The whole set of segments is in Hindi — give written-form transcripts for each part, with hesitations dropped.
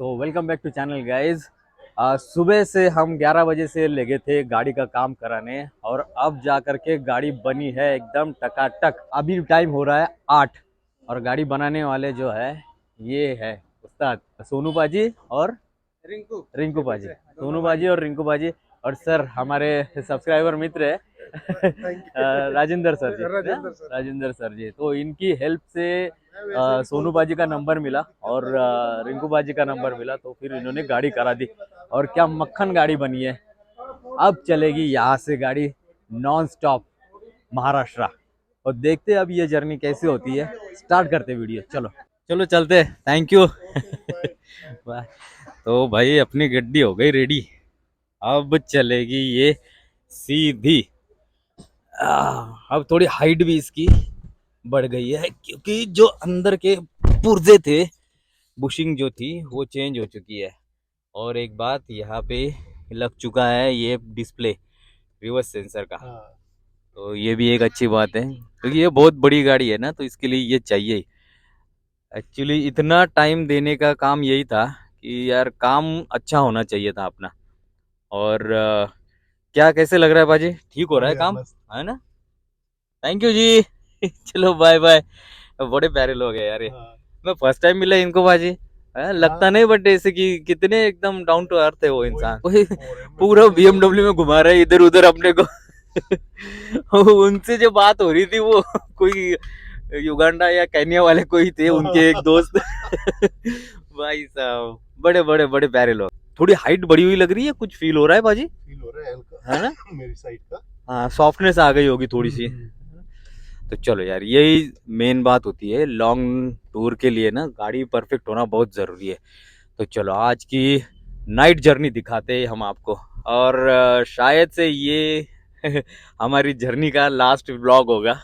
तो welcome back to channel guys. सुबह से हम 11 बजे से लगे थे गाड़ी का काम कराने और अब जा करके गाड़ी बनी है एकदम टकाटक। अभी टाइम हो रहा है 8 और गाड़ी बनाने वाले जो है ये है उस्ताद सोनू बाजी और रिंकू बाजी। सोनू बाजी और रिंकू बाजी और सर हमारे सब्सक्राइबर मित्र है राजेंद्र सर जी। राजेंद्र सर जी, तो इनकी हेल्प से सोनू बाजी का नंबर मिला और रिंकू बाजी का नंबर मिला, तो फिर इन्होंने गाड़ी करा दी और क्या मक्खन गाड़ी बनी है। अब चलेगी यहाँ से गाड़ी नॉन स्टॉप महाराष्ट्र और देखते हैं अब ये जर्नी कैसी होती है। स्टार्ट करते वीडियो, चलो चलो चलते। Thank you bye. तो भाई अपनी गड्डी हो गई रेडी, अब चलेगी ये सीधी। अब थोड़ी हाइट भी इसकी बढ़ गई है क्योंकि जो अंदर के पुर्जे थे, बुशिंग जो थी वो चेंज हो चुकी है। और एक बात यहाँ पे लग चुका है ये डिस्प्ले रिवर्स सेंसर का। तो ये भी एक अच्छी बात है क्योंकि ये बहुत बड़ी गाड़ी है ना, तो इसके लिए ये चाहिए। एक्चुअली इतना टाइम देने का काम यही था कि यार काम अच्छा होना चाहिए था अपना। और क्या कैसे लग रहा है बाजी? ठीक हो रहा है काम, है ना? थैंक यू जी चलो बाय बाय। बड़े प्यारे लोग हैं यार ये। मैं फर्स्ट टाइम मिला इनको बाजी। लगता नहीं बट ऐसे कि कितने एकदम डाउन टू अर्थ है वो इंसान। कोई पूरा बीएमडब्ल्यू में घुमा रहा है इधर उधर अपने को उनसे जो बात हो रही थी वो कोई युगांडा या केन्या वाले कोई थे उनके एक दोस्त भाई साहब बड़े बड़े बड़े प्यारे लोग। थोड़ी हाइट बढ़ी हुई लग रही है, कुछ फील हो रहा है बाजी? फील हो रहा है हल्का, है ना? मेरी साइड का। हाँ, सॉफ्टनेस आ गई होगी थोड़ी सी। तो चलो यार, यही मेन बात होती है लॉन्ग टूर के लिए ना, गाड़ी परफेक्ट होना बहुत ज़रूरी है। तो चलो आज की नाइट जर्नी दिखाते हैं हम आपको और शायद से ये हमारी जर्नी का लास्ट व्लॉग होगा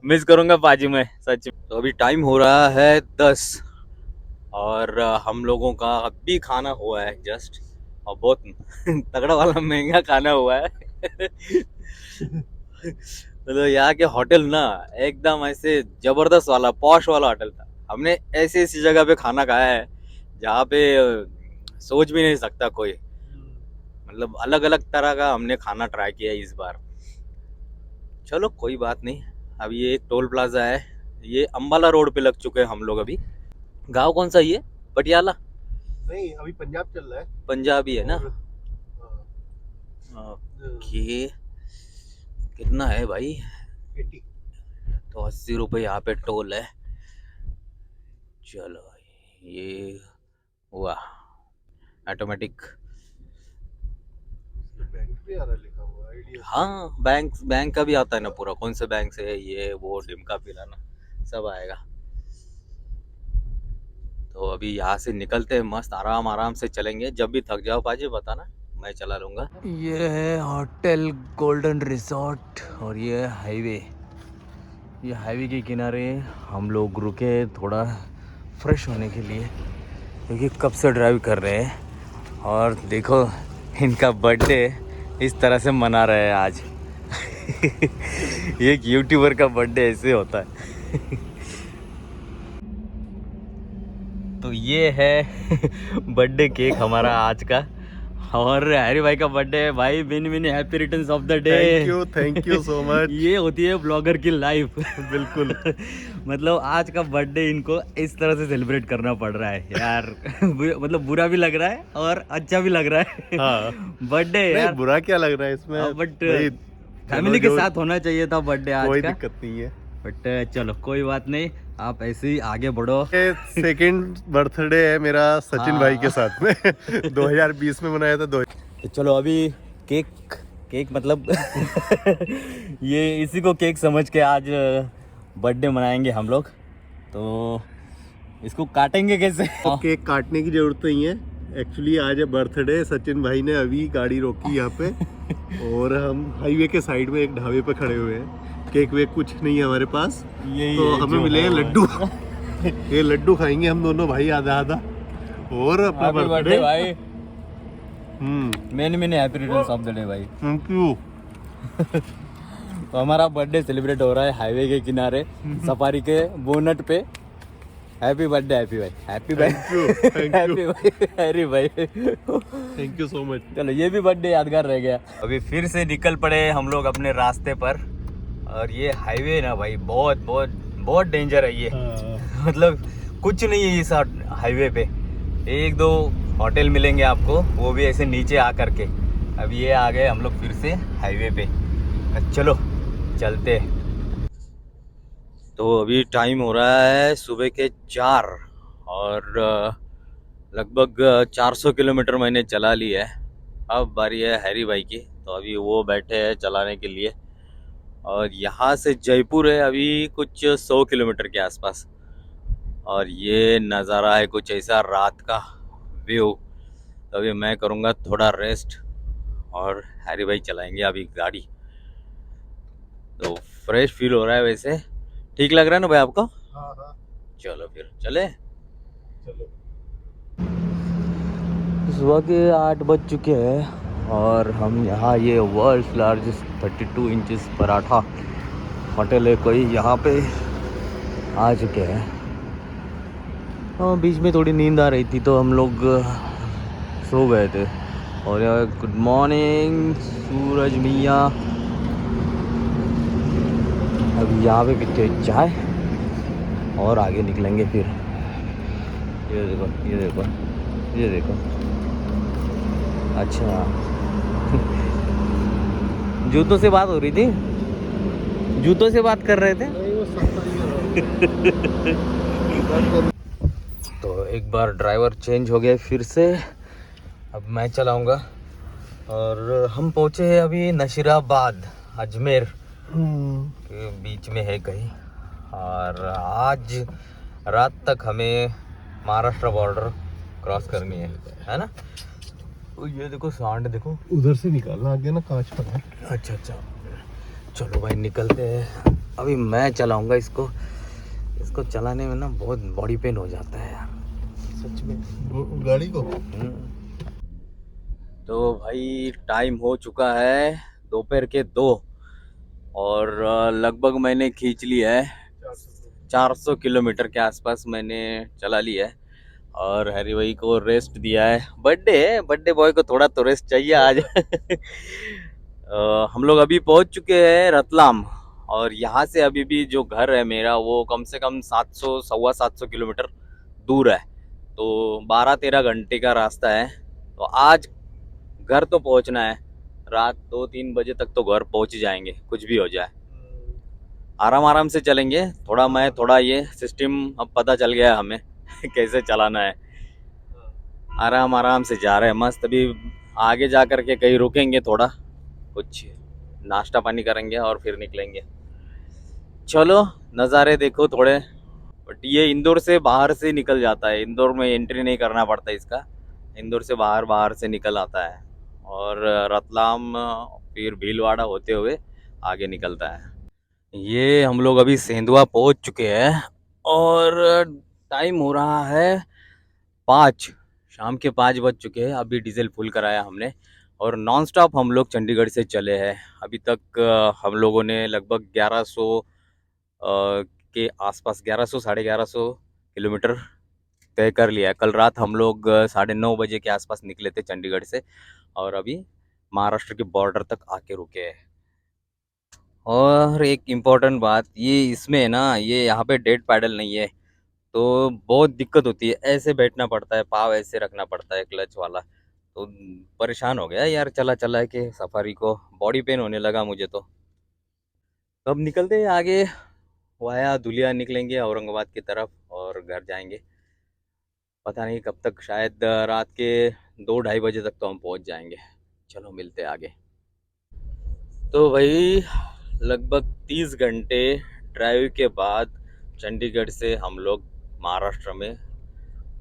मिस करूंगा बाजी मैं सच। तो अभी टाइम हो रहा है 10 और हम लोगों का अभी खाना हुआ है जस्ट, और बहुत तगड़ा वाला महंगा खाना हुआ है मतलब यहाँ के होटल ना एकदम ऐसे जबरदस्त वाला पॉश वाला होटल था। हमने ऐसी ऐसी जगह पे खाना खाया है जहाँ पे सोच भी नहीं सकता कोई। मतलब अलग अलग तरह का हमने खाना ट्राई किया इस बार। चलो कोई बात नहीं। अब ये एक टोल प्लाजा है, ये अंबाला रोड पे लग चुके हैं हम लोग अभी। गांव कौन सा ये? पटियाला नहीं, अभी पंजाब चल रहा है। पंजाबी है ना? हाँ। ओके, कितना है भाई? 80। तो 80 रुपये यहाँ पे टोल है। चलो ये हुआ ऑटोमेटिक। बैंक भी आ रहा है लिखा हुआ आईडिया। हाँ, बैंक का भी आता है ना पूरा, कौन से बैंक से है ये वो डिमका पिलाना सब आएगा। तो अभी यहाँ से निकलते हैं, मस्त आराम आराम से चलेंगे। जब भी थक जाओ बाजी बताना, मैं चला लूँगा। ये है होटल गोल्डन रिजॉर्ट और ये है हाईवे। ये हाईवे के किनारे हम लोग रुके थोड़ा फ्रेश होने के लिए क्योंकि कब से ड्राइव कर रहे हैं। और देखो इनका बर्थडे इस तरह से मना रहे हैं आज एक यूट्यूबर का बर्थडे ऐसे होता है तो ये है बर्थडे केक हमारा आज का। और हैरी भाई का बर्थडे है भाई। Many many happy returns of the day. Thank you so much. ये होती है ब्लॉगर की लाइफ बिल्कुल मतलब आज का बर्थडे इनको इस तरह से सेलिब्रेट करना पड़ रहा है यार मतलब बुरा भी लग रहा है और अच्छा भी लग रहा है। हाँ। बर्थडे यार, बुरा क्या लग रहा है इसमें, बट भाई फैमिली के साथ होना चाहिए था बर्थडे आज कोई का। दिक्कत नहीं है बट चलो कोई बात नहीं, आप ऐसे ही आगे बढ़ो। सेकंड बर्थडे है मेरा सचिन भाई के साथ में 2020 में मनाया था तो चलो अभी केक मतलब ये इसी को केक समझ के आज बर्थडे मनाएंगे हम लोग। तो इसको काटेंगे कैसे? केक काटने की जरूरत नहीं है, एक्चुअली आज है बर्थडे। सचिन भाई ने अभी गाड़ी रोकी यहाँ पे और हम हाईवे के साइड में एक ढाबे पे खड़े हुए हैं। केक वेक कुछ नहीं है हमारे पास, तो हमें मिले लड्डू ये लड्डू खाएंगे हम दोनों भाई आधा आधा और अपना बर्थडे भाई। मैंने happy returns of the day भाई। थैंक यू तो हमारा बर्थडे सेलिब्रेट हो रहा है हाईवे के किनारे सफारी के बोनट पे। हैप्पी बर्थडे हैप्पी भाई, हैप्पी भाई, थैंक यू हैप्पी भाई, हैप्पी भाई। Thank you so much. चलो ये भी बर्थडे यादगार रह गया। अभी फिर से निकल पड़े हम लोग अपने रास्ते पर, और ये हाईवे ना भाई बहुत बहुत बहुत डेंजर है ये। मतलब कुछ नहीं है इस हाईवे पे। एक दो होटल मिलेंगे आपको, वो भी ऐसे नीचे आ करके। अब ये आ गए हम लोग फिर से हाईवे पे। चलो चलते। तो अभी टाइम हो रहा है सुबह के 4, और लगभग 400 किलोमीटर मैंने चला ली है। अब बारी है हैरी भाई की, तो अभी वो बैठे हैं चलाने के लिए। और यहाँ से जयपुर है अभी कुछ 100 किलोमीटर के आसपास। और ये नज़ारा है कुछ ऐसा रात का व्यू। तो अभी मैं करूँगा थोड़ा रेस्ट, और हैरी भाई चलाएंगे अभी गाड़ी। तो फ्रेश फील हो रहा है वैसे। ठीक लग रहा है ना भाई आपको? हाँ हाँ चलो फिर चले। चलो। सुबह के 8 बज चुके हैं, और हम यहाँ ये world largest 32 inches paratha hotel है कोई, यहाँ पे आ चुके हैं। हाँ बीच में थोड़ी नींद आ रही थी तो हम लोग सो गए थे। और यार गुड मॉर्निंग सूरज मियाँ। अभी यहाँ पे पीते हैं चाय और आगे निकलेंगे फिर। ये देखो ये देखो ये देखो। अच्छा जूतों से बात हो रही थी, जूतों से बात कर रहे थे। नहीं वो सफाई तो एक बार ड्राइवर चेंज हो गया फिर से, अब मैं चलाऊंगा। और हम पहुंचे हैं अभी नशीराबाद, अजमेर के बीच में है कहीं। और आज रात तक हमें महाराष्ट्र बॉर्डर क्रॉस करनी है ना। तो ये देखो सांड देखो, उधर से निकालना आगे ना कांच पर है। अच्छा अच्छा चलो भाई निकलते हैं। अभी मैं चलाऊंगा इसको। इसको चलाने में ना बहुत बॉडी पेन हो जाता है यार सच में। गाड़ी को तो भाई टाइम हो चुका है दोपहर के 2, और लगभग मैंने खींच लिया है 400 किलोमीटर के आसपास मैंने चला लिया है। और हैरी भाई को रेस्ट दिया है। बर्थडे है, बर्थडे बॉय को थोड़ा तो रेस्ट चाहिए आज। हम लोग अभी पहुंच चुके हैं रतलाम, और यहाँ से अभी भी जो घर है मेरा वो कम से कम 700 सवा 700 किलोमीटर दूर है। तो 12-13 घंटे का रास्ता है। तो आज घर तो पहुंचना है, रात 2-3 बजे तक तो घर पहुंच जाएंगे कुछ भी हो जाए। आराम आराम से चलेंगे, थोड़ा मैं थोड़ा ये सिस्टम अब पता चल गया है हमें कैसे चलाना है। आराम आराम से जा रहे हैं मस्त। अभी आगे जा कर के कहीं रुकेंगे, थोड़ा कुछ नाश्ता पानी करेंगे और फिर निकलेंगे। चलो नज़ारे देखो थोड़े। बट ये इंदौर से बाहर से निकल जाता है, इंदौर में एंट्री नहीं करना पड़ता इसका। इंदौर से बाहर बाहर से निकल आता है, और रतलाम फिर भीलवाड़ा होते हुए आगे निकलता है। ये हम लोग अभी सेंधवा पहुंच चुके हैं, और टाइम हो रहा है 5, शाम के 5 बज चुके हैं। अभी डीजल फुल कराया हमने, और नॉन स्टॉप हम लोग चंडीगढ़ से चले हैं। अभी तक हम लोगों ने लगभग 1100 के आसपास 1100 साढ़े 1100 किलोमीटर तय कर लिया है। कल रात हम लोग 9:30 बजे के आसपास निकले थे चंडीगढ़ से, और अभी महाराष्ट्र के बॉर्डर तक आके रुके हैं। और एक इम्पोर्टेंट बात ये इसमें है ना, ये यहाँ पे डेड पैडल नहीं है, तो बहुत दिक्कत होती है। ऐसे बैठना पड़ता है, पाँव ऐसे रखना पड़ता है क्लच वाला। तो परेशान हो गया यार चला चला के सफारी को, बॉडी पेन होने लगा मुझे तो। अब निकलते हैं आगे, वाया धुलिया निकलेंगे औरंगाबाद की तरफ और घर जाएंगे। पता नहीं कब तक, शायद रात के 2-2:30 बजे तक तो हम पहुंच जाएंगे। चलो मिलते हैं आगे। तो भाई लगभग 30 घंटे ड्राइव के बाद चंडीगढ़ से हम लोग महाराष्ट्र में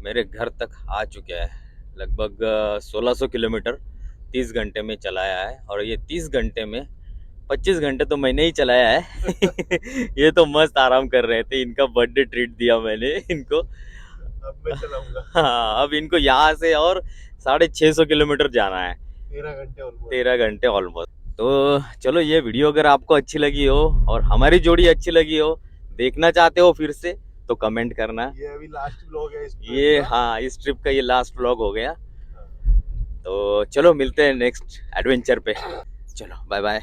मेरे घर तक आ चुके हैं। लगभग 1600 किलोमीटर 30 घंटे में चलाया है, और ये 30 घंटे में 25 घंटे तो मैंने ही चलाया है। ये तो मस्त आराम कर रहे थे, इनका बर्थडे ट्रीट दिया मैंने इनको। अब मैं चलाऊंगा। हाँ अब इनको यहाँ से और 650 किलोमीटर जाना है, 13 घंटे ऑलमोस्ट। तो चलो ये वीडियो अगर आपको अच्छी लगी हो और हमारी जोड़ी अच्छी लगी हो, देखना चाहते हो फिर से, तो कमेंट करना। ये अभी लास्ट व्लॉग है ये हाँ, इस ट्रिप का ये लास्ट व्लॉग हो गया। तो चलो मिलते हैं नेक्स्ट एडवेंचर पे। चलो बाय बाय।